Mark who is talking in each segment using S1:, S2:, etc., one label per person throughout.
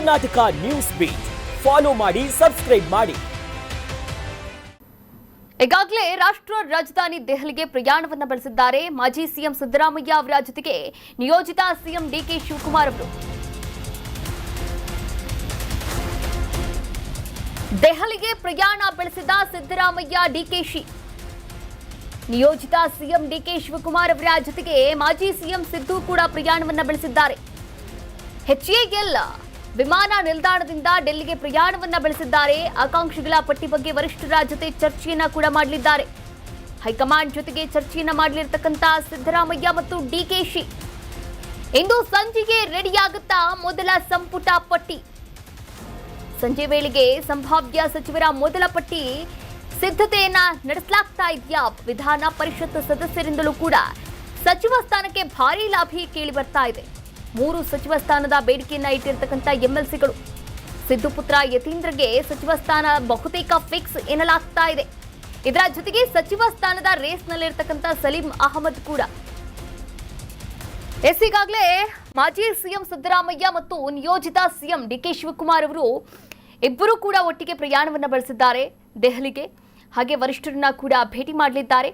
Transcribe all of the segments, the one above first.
S1: Karnataka news beet follow ಮಾಡಿ, subscribe ಮಾಡಿ.
S2: ಈಗಾಗಲೇ ರಾಷ್ಟ್ರ ರಾಜಧಾನಿ ದೆಹಲಿಗೆ ಪ್ರಯಾಣವನ್ನು ಬೆಳೆಸಿದ್ದಾರೆ ಮಾಜಿ ಸಿಎಂ ಸಿದ್ದರಾಮಯ್ಯ ಅವರ ಜೊತೆಗೆ ನಿಯೋಜಿತ ಸಿಎಂ ಡಿಕೆ ಶಿವಕುಮಾರ್ ಅವರು. ದೆಹಲಿಗೆ ಪ್ರಯಾಣ ಬೆಳೆಸಿದ ಸಿದ್ದರಾಮಯ್ಯ ಡಿಕೆಶಿ, ನಿಯೋಜಿತ ಸಿಎಂ ಡಿಕೆ ಶಿವಕುಮಾರ್ ಅವರ ಜೊತೆಗೆ ಮಾಜಿ ಸಿಎಂ ಸಿದ್ದು ಕೂಡ ಪ್ರಯಾಣವನ್ನು ಬೆಳೆಸಿದ್ದಾರೆ. HAL ವಿಮಾನ ನಿಲ್ದಾಣದಿಂದ ಡೆಲ್ಲಿಗೆ ಪ್ರಯಾಣವನ್ನ ಬೆಳೆಸಿದ್ದಾರೆ. ಆಕಾಂಕ್ಷಿಗಳ ಪಟ್ಟಿ ಬಗ್ಗೆ ವರಿಷ್ಠರ ಜೊತೆ ಚರ್ಚೆಯನ್ನ ಕೂಡ ಮಾಡಲಿದ್ದಾರೆ. ಹೈಕಮಾಂಡ್ ಜೊತೆಗೆ ಚರ್ಚೆಯನ್ನ ಮಾಡಲಿರ್ತಕ್ಕಂಥ ಸಿದ್ದರಾಮಯ್ಯ ಮತ್ತು ಡಿಕೆಶಿ ಇಂದು ಸಂಜೆಗೆ ರೆಡಿಯಾಗುತ್ತಾ ಮೊದಲ ಸಂಪುಟ ಪಟ್ಟಿ. ಸಂಜೆ ವೇಳೆಗೆ ಸಂಭಾವ್ಯ ಸಚಿವರ ಮೊದಲ ಪಟ್ಟಿ ಸಿದ್ಧತೆಯನ್ನ ನಡೆಸಲಾಗ್ತಾ ಇದೆಯಾ? ವಿಧಾನ ಪರಿಷತ್ ಸದಸ್ಯರಿಂದಲೂ ಕೂಡ ಸಚಿವ ಸ್ಥಾನಕ್ಕೆ ಭಾರೀ ಲಾಭಿ ಕೇಳಿ ಬರ್ತಾ ಇದೆ. 3 ಸಚಿವ ಸ್ಥಾನದ ಬೇಡಿಕೆಯನ್ನ ಇಟ್ಟಿರ್ತಕ್ಕಂಥ MLCಗಳು. ಸಿದ್ದು ಪುತ್ರ ಯತೀಂದ್ರಗೆ ಸಚಿವ ಸ್ಥಾನ ಬಹುತೇಕ ಫಿಕ್ಸ್ ಎನ್ನಲಾಗ್ತಾ ಇದೆ. ಇದರ ಜೊತೆಗೆ ಸಚಿವ ಸ್ಥಾನದ ರೇಸ್ನಲ್ಲಿರ್ತಕ್ಕಂಥ ಸಲೀಂ ಅಹಮದ್ ಕೂಡ. ಈಗಾಗಲೇ ಮಾಜಿ ಸಿಎಂ ಸಿದ್ದರಾಮಯ್ಯ ಮತ್ತು ನಿಯೋಜಿತ ಸಿಎಂ ಡಿಕೆ ಶಿವಕುಮಾರ್ ಅವರು ಇಬ್ಬರು ಕೂಡ ಒಟ್ಟಿಗೆ ಪ್ರಯಾಣವನ್ನ ಬೆಳೆಸಿದ್ದಾರೆ ದೆಹಲಿಗೆ. ಹಾಗೆ ವರಿಷ್ಠರನ್ನ ಕೂಡ ಭೇಟಿ ಮಾಡಲಿದ್ದಾರೆ.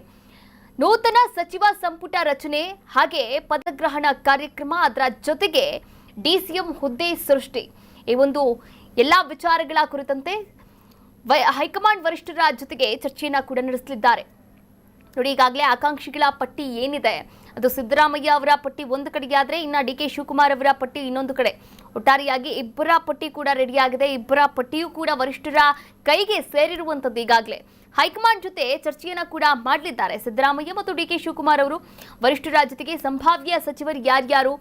S2: ನೂತನ ಸಚಿವ ಸಂಪುಟ ರಚನೆ ಹಾಗೆ ಪದಗ್ರಹಣ ಕಾರ್ಯಕ್ರಮ, ಅದರ ಜೊತೆಗೆ DCM ಹುದ್ದೆ ಸೃಷ್ಟಿ, ಈ ಒಂದು ಎಲ್ಲಾ ವಿಚಾರಗಳ ಕುರಿತಂತೆ ಹೈಕಮಾಂಡ್ ವರಿಷ್ಠರ ಜೊತೆಗೆ ಚರ್ಚೆಯನ್ನ ಕೂಡ ನಡೆಸಲಿದ್ದಾರೆ. ನೋಡಿ, ಈಗಾಗಲೇ ಆಕಾಂಕ್ಷಿಗಳ ಪಟ್ಟಿ ಏನಿದೆ ಅದು ಸಿದ್ದರಾಮಯ್ಯ ಅವರ ಪಟ್ಟಿ ಒಂದು ಕಡೆಯಾದರೆ ಇನ್ನು ಡಿಕೆ ಶಿವಕುಮಾರ್ ಅವರ ಪಟ್ಟಿ ಇನ್ನೊಂದು ಕಡೆ. ಒಟ್ಟಾರೆಯಾಗಿ ಇಬ್ಬರ ಪಟ್ಟಿ ಕೂಡ ರೆಡಿಯಾಗಿದೆ. ಇಬ್ಬರ ಪಟ್ಟಿಯೂ ಕೂಡ ವರಿಷ್ಠರ ಕೈಗೆ ಸೇರಿರುವಂಥದ್ದು. ಈಗಾಗಲೇ ಹೈಕಮಾಂಡ್ ಜೊತೆ ಚರ್ಚೆಯನ್ನ ಕೂಡ ಮಾಡಲಿದ್ದಾರೆ ಸಿದ್ದರಾಮಯ್ಯ ಮತ್ತು ಡಿಕೆ ಶಿವಕುಮಾರ್ ಅವರು. ವರಿಷ್ಠರ ಜೊತೆಗೆ ಸಂಭಾವ್ಯ ಸಚಿವರು ಯಾರ್ಯಾರು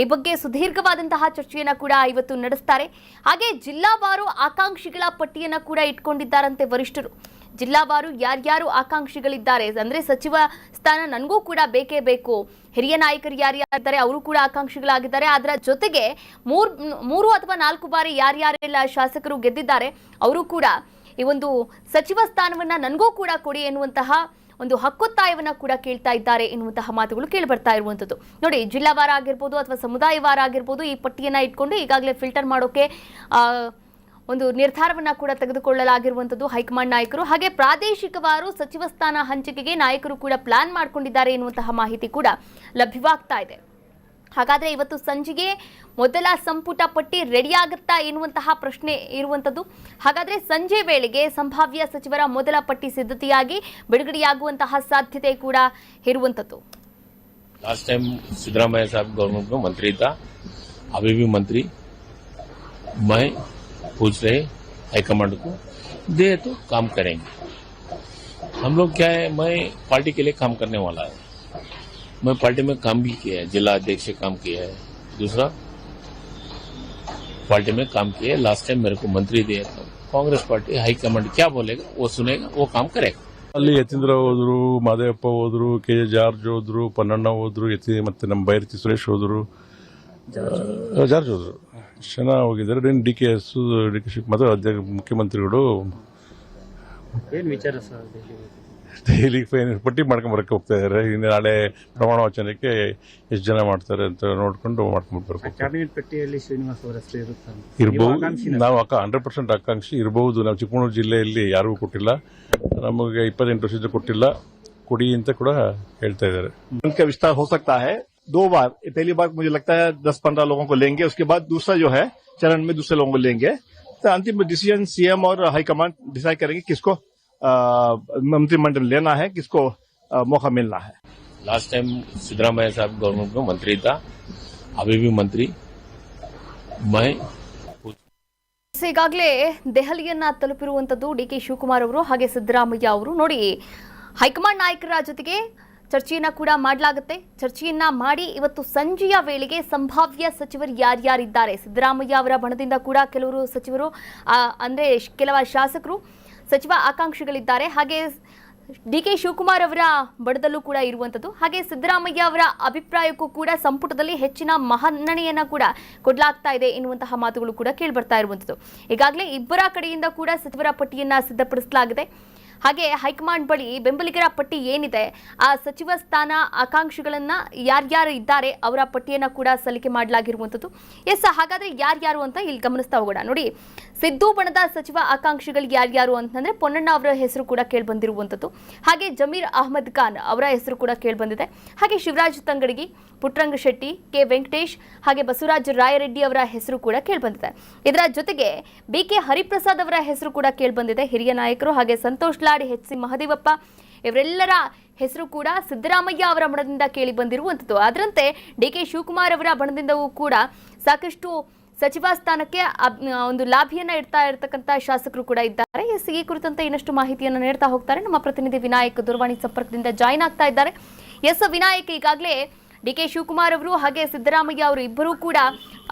S2: ಈ ಬಗ್ಗೆ ಸುದೀರ್ಘವಾದಂತಹ ಚರ್ಚೆಯನ್ನ ಕೂಡ ಇವತ್ತು ನಡೆಸ್ತಾರೆ. ಹಾಗೆ ಜಿಲ್ಲಾವಾರು ಆಕಾಂಕ್ಷಿಗಳ ಪಟ್ಟಿಯನ್ನ ಕೂಡ ಇಟ್ಕೊಂಡಿದ್ದಾರಂತೆ ವರಿಷ್ಠರು. ಜಿಲ್ಲಾವಾರು ಯಾರ್ಯಾರು ಆಕಾಂಕ್ಷಿಗಳಿದ್ದಾರೆ ಅಂದ್ರೆ ಸಚಿವ ಸ್ಥಾನ ನನಗೂ ಕೂಡ ಬೇಕೇ ಬೇಕು, ಹಿರಿಯ ನಾಯಕರು ಯಾರ್ಯಾರಿದ್ದಾರೆ ಅವರು ಕೂಡ ಆಕಾಂಕ್ಷಿಗಳಾಗಿದ್ದಾರೆ. ಅದರ ಜೊತೆಗೆ 3 ಅಥವಾ 4 ಬಾರಿ ಯಾರ್ಯಾರೆಲ್ಲ ಶಾಸಕರು ಗೆದ್ದಿದ್ದಾರೆ ಅವರು ಕೂಡ ಈ ಒಂದು ಸಚಿವ ಸ್ಥಾನವನ್ನ ನನಗೂ ಕೂಡ ಕೊಡಿ ಎನ್ನುವಂತಹ ಒಂದು ಹಕ್ಕೊತ್ತಾಯವನ್ನ ಕೂಡ ಕೇಳ್ತಾ ಇದ್ದಾರೆ ಎನ್ನುವಂತಹ ಮಾತುಗಳು ಕೇಳಿ ಬರ್ತಾ ಇರುವಂತದ್ದು. ನೋಡಿ, ಜಿಲ್ಲಾವಾರ ಆಗಿರ್ಬೋದು ಅಥವಾ ಸಮುದಾಯವಾರ ಆಗಿರ್ಬೋದು, ಈ ಪಟ್ಟಿಯನ್ನ ಇಟ್ಕೊಂಡು ಈಗಾಗಲೇ ಫಿಲ್ಟರ್ ಮಾಡೋಕೆ ಒಂದು ನಿರ್ಧಾರವನ್ನ ಕೂಡ ತೆಗೆದುಕೊಳ್ಳಲಾಗಿರುವಂತದ್ದು ಹೈಕಮಾಂಡ್ ನಾಯಕರು. ಹಾಗೆ ಪ್ರಾದೇಶಿಕವಾರು ಸಚಿವ ಸ್ಥಾನ ಹಂಚಿಕೆಗೆ ನಾಯಕರು ಕೂಡ ಪ್ಲಾನ್ ಮಾಡಿಕೊಂಡಿದ್ದಾರೆ ಎನ್ನುವಂತಹ ಮಾಹಿತಿ ಕೂಡ ಲಭ್ಯವಾಗ್ತಾ ಇದೆ. ಹಾಗಾದ್ರೆ ಇವತ್ತು ಸಂಜೆಗೆ ಮೊದಲ ಸಂಪುಟ ಪಟ್ಟಿ ರೆಡಿಯಾಗುತ್ತಾ ಎನ್ನುವಂತಹ ಪ್ರಶ್ನೆ ಇರುವಂತದ್ದು. ಹಾಗಾದ್ರೆ ಸಂಜೆ ವೇಳೆಗೆ ಸಂಭಾವ್ಯ ಸಚಿವರ ಮೊದಲ ಪಟ್ಟಿ ಸಿದ್ಧತೆಯಾಗಿ ಬಿಡುಗಡೆಯಾಗುವಂತಹ ಸಾಧ್ಯತೆ ಕೂಡ ಇರುವಂತದ್ದು.
S3: लास्ट टाइम सिद्धरामैया साहब गवर्नमेंट में मंत्री था, अभी भी मंत्री। मैं पूछ रहे हाईकमांड को दे तो काम करेंगे। हम लोग क्या है, मैं पार्टी के लिए काम करने वाला है। मैं पार्टी में काम भी किया है, जिला अध्यक्ष से काम किया है, दूसरा पार्टी में काम किया है। लास्ट टाइम मेरे को मंत्री दिया था। कांग्रेस पार्टी हाईकमांड क्या बोलेगा वो सुनेगा, वो काम करेगा।
S4: ಅಲ್ಲಿ ಯತೀಂದ್ರ ಹೋದ್ರು, ಮಾದೇವಪ್ಪ ಹೋದ್ರು, KJ ಜಾರ್ಜ್ ಹೋದ್ರು, ಪನ್ನಣ್ಣ ಹೋದ್ರು, ಮತ್ತೆ ನಮ್ಮ ಬೈರತಿ ಸುರೇಶ್ ಹೋದ್ರು, ಜಾರ್ಜ್ ಹೋದ್ರು, ಜನ ಹೋಗಿದ್ದಾರೆ. DKS ಡಿಕೆ ಶಿವಕುಮಾರ್ ಮುಖ್ಯಮಂತ್ರಿಗಳು
S5: ಏನು ವಿಚಾರ ಸರ್
S4: ದೆಹಲಿಗೆ ಪಟ್ಟಿ ಮಾಡ್ಕೊಂಡ್ ಬರಕ್ಕೆ ಹೋಗ್ತಾ ಇದಾರೆ. ಇನ್ನು ನಾಳೆ ಪ್ರಮಾಣ ವಚನಕ್ಕೆ ಎಷ್ಟು ಜನ ಮಾಡ್ತಾರೆ ಅಂತ ನೋಡ್ಕೊಂಡು ಮಾಡ್ಕೊಂಡ್ ಬರ್ಬೇಕು.
S5: ಕ್ಯಾಬಿನೆಟ್ ಪಟ್ಟಿಯಲ್ಲಿ ಶ್ರೀನಿವಾಸ್ ಅವರ ಹೆಸರು
S4: ಇರಬಹುದು. ನಾವು 100% ಆಕಾಂಕ್ಷಿ ಇರಬಹುದು. ನಾವು ಚಿಕ್ಕಮಗಳೂರು ಜಿಲ್ಲೆಯಲ್ಲಿ ಯಾರಿಗೂ ಕೊಟ್ಟಿಲ್ಲ, ನಮಗೆ 28 ವರ್ಷದಿಂದ ಕೊಟ್ಟಿಲ್ಲ, ಕೊಡಿ ಅಂತ ಕೂಡ ಹೇಳ್ತಾ ಇದ್ದಾರೆ.
S6: उनका विस्तार हो सकता है 2 बार। पहली बार मुझे लगता है 10-15 लोगों को लेंगे, उसके बाद दूसरा जो है चरण में दूसरे लोगों को लेंगे। तो अंतिम डिसीजन CM और हाईकमांड डिसाइड करेंगे किसको मंत्रिमंडल लेना है, किसको मौका मिलना है।
S3: लास्ट टाइम सिद्धरामैया साहब गवर्नमेंट में मंत्री था, अभी भी मंत्री। मैं
S2: ಈಗಾಗಲೇ ದೆಹಲಿಯನ್ನ ತಲುಪಿರುವಂತದ್ದು ಡಿಕೆ ಶಿವಕುಮಾರ್ ಅವರು ಹಾಗೆ ಸಿದ್ದರಾಮಯ್ಯ ಅವರು. ನೋಡಿ, ಹೈಕಮಾಂಡ್ ನಾಯಕರ ಜೊತೆಗೆ ಚರ್ಚೆಯನ್ನ ಕೂಡ ಮಾಡಲಾಗುತ್ತೆ. ಚರ್ಚೆಯನ್ನ ಮಾಡಿ ಇವತ್ತು ಸಂಜೆಯ ವೇಳೆಗೆ ಸಂಭಾವ್ಯ ಸಚಿವರು ಯಾರ್ಯಾರಿದ್ದಾರೆ, ಸಿದ್ದರಾಮಯ್ಯ ಅವರ ಬಣದಿಂದ ಕೂಡ ಕೆಲವರು ಸಚಿವರು ಅಂದ್ರೆ ಕೆಲವ ಶಾಸಕರು ಸಚಿವ ಆಕಾಂಕ್ಷಿಗಳಿದ್ದಾರೆ. ಹಾಗೆ ಡಿಕೆ ಶಿವಕುಮಾರ್ ಅವರ ಬಡದಲ್ಲೂ ಕೂಡ ಇರುವಂತದ್ದು. ಹಾಗೆ ಸಿದ್ದರಾಮಯ್ಯ ಅವರ ಅಭಿಪ್ರಾಯಕ್ಕೂ ಕೂಡ ಸಂಪುಟದಲ್ಲಿ ಹೆಚ್ಚಿನ ಮನ್ನಣೆಯನ್ನ ಕೂಡ ಕೊಡಲಾಗ್ತಾ ಇದೆ ಎನ್ನುವಂತಹ ಮಾತುಗಳು ಕೂಡ ಕೇಳಿ ಬರ್ತಾ ಇರುವಂತದ್ದು. ಈಗಾಗಲೇ ಇಬ್ಬರ ಕಡೆಯಿಂದ ಕೂಡ ಸಚಿವರ ಪಟ್ಟಿಯನ್ನ ಸಿದ್ಧಪಡಿಸಲಾಗಿದೆ. ಹಾಗೆ ಹೈಕಮಾಂಡ್ ಬಳಿ ಬೆಂಬಲಿಗರ ಪಟ್ಟಿ ಏನಿದೆ, ಆ ಸಚಿವ ಸ್ಥಾನ ಆಕಾಂಕ್ಷಿಗಳನ್ನ ಯಾರ್ಯಾರು ಇದ್ದಾರೆ ಅವರ ಪಟ್ಟಿಯನ್ನ ಕೂಡ ಸಲ್ಲಿಕೆ ಮಾಡಲಾಗಿರುವಂಥದ್ದು. ಎಸ್, ಹಾಗಾದ್ರೆ ಯಾರ್ಯಾರು ಅಂತ ಇಲ್ಲಿ ಗಮನಿಸ್ತಾ ಹೋಗೋಣ. ನೋಡಿ, ಸಿದ್ದು ಬಣದ ಸಚಿವ ಆಕಾಂಕ್ಷಿಗಳು ಯಾರ್ಯಾರು ಅಂತಂದ್ರೆ ಪೊನ್ನಣ್ಣ ಅವರ ಹೆಸರು ಕೂಡ ಕೇಳಿಬಂದಿರುವಂಥದ್ದು. ಹಾಗೆ ಜಮೀರ್ ಅಹಮದ್ ಖಾನ್ ಅವರ ಹೆಸರು ಕೂಡ ಕೇಳಿಬಂದಿದೆ. ಹಾಗೆ ಶಿವರಾಜ್ ತಂಗಡಗಿ, ಪುಟ್ಟರಂಗ ಶೆಟ್ಟಿ, ಕೆ ವೆಂಕಟೇಶ್, ಹಾಗೆ ಬಸವರಾಜ ರಾಯರೆಡ್ಡಿ ಅವರ ಹೆಸರು ಕೂಡ ಕೇಳಿಬಂದಿದೆ. ಇದರ ಜೊತೆಗೆ ಬಿಕೆ ಹರಿಪ್ರಸಾದ್ ಅವರ ಹೆಸರು ಕೂಡ ಕೇಳಿಬಂದಿದೆ. ಹಿರಿಯ ನಾಯಕರು ಹಾಗೆ ಸಂತೋಷ್ ಲಾಡ್, ಎಚ್.ಸಿ. ಮಹದೇವಪ್ಪ ಇವರೆಲ್ಲರ ಹೆಸರು ಕೂಡ ಸಿದ್ದರಾಮಯ್ಯ ಅವರ ಬಣದಿಂದ ಕೇಳಿ ಬಂದಿರುವಂಥದ್ದು. ಅದರಂತೆ ಡಿ.ಕೆ. ಶಿವಕುಮಾರ್ ಅವರ ಬಣದಿಂದವೂ ಕೂಡ ಸಾಕಷ್ಟು ಸಚಿವ ಸ್ಥಾನಕ್ಕೆ ಒಂದು ಲಾಭಿಯನ್ನ ಇಡ್ತಾ ಇರತಕ್ಕಂತ ಶಾಸಕರು ಕೂಡ ಇದ್ದಾರೆ. ಈ ಕುರಿತಂತೆ ಇನ್ನಷ್ಟು ಮಾಹಿತಿಯನ್ನು ನೀಡ್ತಾ ಹೋಗ್ತಾರೆ ನಮ್ಮ ಪ್ರತಿನಿಧಿ ವಿನಾಯಕ್. ದೂರವಾಣಿ ಸಂಪರ್ಕದಿಂದ ಜಾಯಿನ್ ಆಗ್ತಾ ಇದ್ದಾರೆ. ಎಸ್ ವಿನಾಯಕ್, ಈಗಾಗಲೇ ಡಿ.ಕೆ. ಶಿವಕುಮಾರ್ ಅವರು ಹಾಗೆ ಸಿದ್ದರಾಮಯ್ಯ ಅವರು ಇಬ್ಬರೂ ಕೂಡ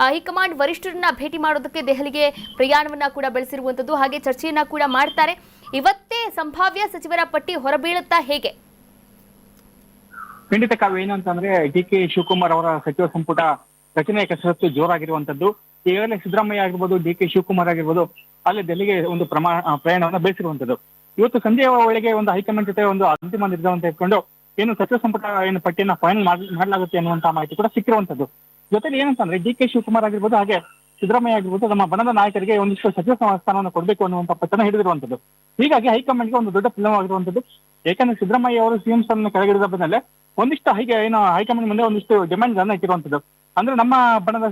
S2: ಹೈಕಮಾಂಡ್ ವರಿಷ್ಠರನ್ನ ಭೇಟಿ ಮಾಡೋದಕ್ಕೆ ದೆಹಲಿಗೆ ಪ್ರಯಾಣವನ್ನ ಕೂಡ ಬೆಳೆಸಿರುವಂಥದ್ದು. ಹಾಗೆ ಚರ್ಚೆಯನ್ನ ಕೂಡ ಮಾಡ್ತಾರೆ. ಇವತ್ತೇ ಸಂಭಾವ್ಯ ಸಚಿವರ ಪಟ್ಟಿ ಹೊರಬೀಳುತ್ತಾ ಹೇಗೆ?
S7: ಖಂಡಿತ ಕಾವ್ಯ, ಏನು ಅಂತಂದ್ರೆ ಡಿ.ಕೆ. ಶಿವಕುಮಾರ್ ಅವರ ಸಚಿವ ಸಂಪುಟ ರಚನೆಯ ಕಸರತ್ತು ಜೋರಾಗಿರುವಂತದ್ದು. ಈಗಾಗಲೇ ಸಿದ್ದರಾಮಯ್ಯ ಆಗಿರ್ಬೋದು, ಡಿ.ಕೆ. ಶಿವಕುಮಾರ್ ಆಗಿರ್ಬೋದು ಅಲ್ಲಿ ದೆಹಲಿಗೆ ಒಂದು ಪ್ರಯಾಣವನ್ನ ಬೆಳೆಸಿರುವಂತದ್ದು. ಇವತ್ತು ಸಂಜೆಯ ವೇಳೆಗೆ ಒಂದು ಹೈಕಮಾಂಡ್ ಜೊತೆ ಒಂದು ಅಂತಿಮ ನಿರ್ಧಾರವನ್ನು ತೆಗೆದುಕೊಂಡು ಏನು ಸಚಿವ ಸಂಪುಟ ಏನು ಪಟ್ಟಿಯನ್ನ ಫೈನಲ್ ಮಾಡಲಾಗುತ್ತೆ ಅನ್ನುವಂತ ಮಾಹಿತಿ ಕೂಡ ಸಿಕ್ಕಿರುವಂತದ್ದು. ಜೊತೆಲಿ ಏನಂತಂದ್ರೆ ಡಿ.ಕೆ. ಶಿವಕುಮಾರ್ ಆಗಿರ್ಬೋದು ಹಾಗೆ ಸಿದ್ದರಾಮಯ್ಯ ಆಗಿರ್ಬೋದು ನಮ್ಮ ಬಣದ ನಾಯಕರಿಗೆ ಒಂದಿಷ್ಟು ಸಚಿವ ಸ್ಥಾನವನ್ನು ಕೊಡಬೇಕು ಅನ್ನುವಂತ ಪಟ್ಟಣ ಹಿಡಿದಿರುವಂತದ್ದು. ಹೀಗಾಗಿ ಹೈಕಮಾಂಡ್ಗೆ ಒಂದು ದೊಡ್ಡ ಫಲವಾಗಿರುವಂತದ್ದು. ಯಾಕಂದ್ರೆ ಸಿದ್ದರಾಮಯ್ಯ ಅವರು ಸಿಎಂ ಸ್ಥಾನ ಕೆಳಗಿಳಿದ ಬೆನ್ನಲ್ಲೇ ಒಂದಿಷ್ಟು ಏನು ಹೈಕಮಾಂಡ್ ಮುಂದೆ ಒಂದಿಷ್ಟು ಡಿಮ್ಯಾಂಡ್ ಅನ್ನ ಇಟ್ಟಿರುವಂತದ್ದು. ಅಂದ್ರೆ ನಮ್ಮ ಬಣದ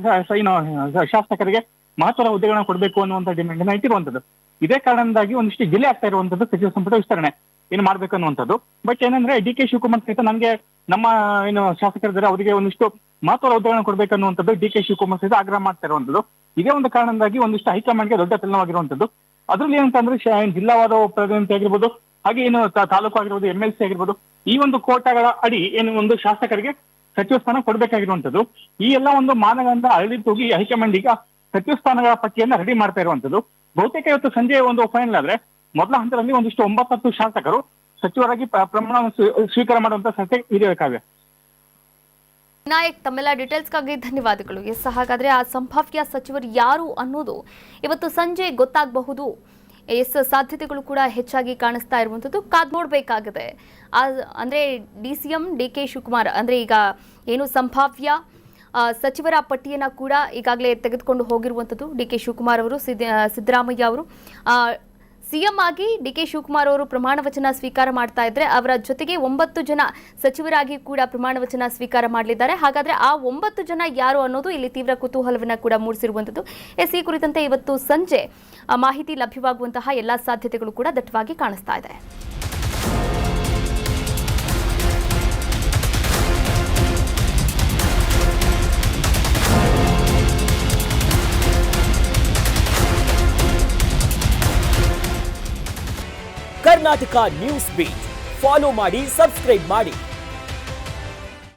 S7: ಶಾಸಕರಿಗೆ ಮಹತ್ವದ ಹುದ್ದೆಗಳನ್ನ ಕೊಡಬೇಕು ಅನ್ನುವಂತ ಡಿಮ್ಯಾಂಡ್ ಅನ್ನ ಇಟ್ಟಿರುವಂತದ್ದು. ಇದೇ ಕಾರಣದಿಂದಾಗಿ ಒಂದಿಷ್ಟು ಜಿಲ್ಲೆ ಆಗ್ತಾ ಇರುವಂತದ್ದು ಸಚಿವ ಸಂಪುಟ ವಿಸ್ತರಣೆ ಏನು ಮಾಡ್ಬೇಕು ಅನ್ನುವಂಥದ್ದು. ಬಟ್ ಏನಂದ್ರೆ ಡಿ.ಕೆ. ಶಿವಕುಮಾರ್ ಸಹಿತ ನಮ್ಗೆ ನಮ್ಮ ಏನು ಶಾಸಕರಿದ್ದಾರೆ ಅವರಿಗೆ ಒಂದಿಷ್ಟು ಮಹತ್ವದ ಹುದ್ದೆಗಳನ್ನ ಕೊಡ್ಬೇಕು ಅನ್ನುವಂಥದ್ದು ಡಿ.ಕೆ. ಶಿವಕುಮಾರ್ ಸಹಿತ ಆಗ್ರಹ ಮಾಡ್ತಾ ಇರುವಂತದ್ದು. ಇದೇ ಒಂದು ಕಾರಣದಿಂದಾಗಿ ಒಂದಿಷ್ಟು ಹೈಕಮಾಂಡ್ಗೆ ದೊಡ್ಡ ತಲೆನೋವಾಗಿರುವಂತದ್ದು. ಅದ್ರಲ್ಲಿ ಏನಂತಂದ್ರೆ ಜಿಲ್ಲಾವಾದ ಪ್ರತಿನಿಧಿ ಆಗಿರ್ಬೋದು ಹಾಗೆ ಏನು ತಾಲೂಕು ಆಗಿರ್ಬೋದು, MLC ಆಗಿರ್ಬೋದು, ಈ ಒಂದು ಕೋಟಾಗಳ ಅಡಿ ಏನು ಒಂದು ಶಾಸಕರಿಗೆ ಸಚಿವ ಸ್ಥಾನ ಕೊಡ್ಬೇಕಾಗಿರುವಂತದ್ದು. ಈ ಎಲ್ಲ ಒಂದು ಮಾನಗಳಿಂದ ಅರಳಿ ತೂಗಿ ಹೈಕಮಾಂಡ್ ಈಗ ಸಚಿವ ಸ್ಥಾನಗಳ ಪಟ್ಟಿಯನ್ನ ರೆಡಿ ಮಾಡ್ತಾ ಇರುವಂತದ್ದು. ಬಹುತೇಕ ಇವತ್ತು ಸಂಜೆ ಒಂದು ಫೈನಲ್ ಆದ್ರೆ ಮೊದಲ ಹಂತದಲ್ಲಿ ಒಂದಿಷ್ಟು 9 ಶಾಸಕರು ಸಚಿವರಾಗಿ ಪ್ರಮಾಣ ಸ್ವೀಕಾರ ಮಾಡುವಂತ ಸಾಧ್ಯತೆ ಇದೆ. ಕಾವ್ಯ,
S2: ವಿನಾಯಕ್, ತಮ್ಮೆಲ್ಲ ಡೀಟೇಲ್ಸ್ಗಾಗಿ ಧನ್ಯವಾದಗಳು. ಎಸ್, ಹಾಗಾದ್ರೆ ಆ ಸಂಭಾವ್ಯ ಸಚಿವರು ಯಾರು ಅನ್ನೋದು ಇವತ್ತು ಸಂಜೆ ಗೊತ್ತಾಗಬಹುದು. ಎಸ್, ಸಾಧ್ಯತೆಗಳು ಕೂಡ ಹೆಚ್ಚಾಗಿ ಕಾಣಿಸ್ತಾ ಇರುವಂಥದ್ದು. ಕಾದ್ ನೋಡಬೇಕಾಗಿದೆ. ಅಂದರೆ DCM ಡಿ.ಕೆ. ಶಿವಕುಮಾರ್ ಅಂದರೆ ಈಗ ಏನು ಸಂಭಾವ್ಯ ಸಚಿವರ ಪಟ್ಟಿಯನ್ನು ಕೂಡ ಈಗಾಗಲೇ ತೆಗೆದುಕೊಂಡು ಹೋಗಿರುವಂಥದ್ದು. ಡಿ.ಕೆ. ಶಿವಕುಮಾರ್ ಅವರು, ಸಿದ್ದರಾಮಯ್ಯ ಅವರು ಸಿಎಂ ಆಗಿ ಡಿ.ಕೆ. ಶಿವಕುಮಾರ್ ಅವರು ಪ್ರಮಾಣ ವಚನ ಸ್ವೀಕಾರ ಮಾಡ್ತಾ ಇದ್ರೆ ಅವರ ಜೊತೆಗೆ 9 ಜನ ಸಚಿವರಾಗಿ ಕೂಡ ಪ್ರಮಾಣ ವಚನ ಸ್ವೀಕಾರ ಮಾಡಲಿದ್ದಾರೆ. ಹಾಗಾದ್ರೆ ಆ 9 ಜನ ಯಾರು ಅನ್ನೋದು ಇಲ್ಲಿ ತೀವ್ರ ಕುತೂಹಲವನ್ನ ಕೂಡ ಮೂಡಿಸಿರುವಂಥದ್ದು. ಈ ಕುರಿತಂತೆ ಇವತ್ತು ಸಂಜೆ ಮಾಹಿತಿ ಲಭ್ಯವಾಗುವಂತಹ ಎಲ್ಲ ಸಾಧ್ಯತೆಗಳು ಕೂಡ ದಟ್ಟವಾಗಿ ಕಾಣಿಸ್ತಾ ಇದೆ.
S1: ಕರ್ನಾಟಕ ನ್ಯೂಸ್ ಬೀಟ್ ಫಾಲೋ ಮಾಡಿ, ಸಬ್ಸ್ಕ್ರೈಬ್ ಮಾಡಿ.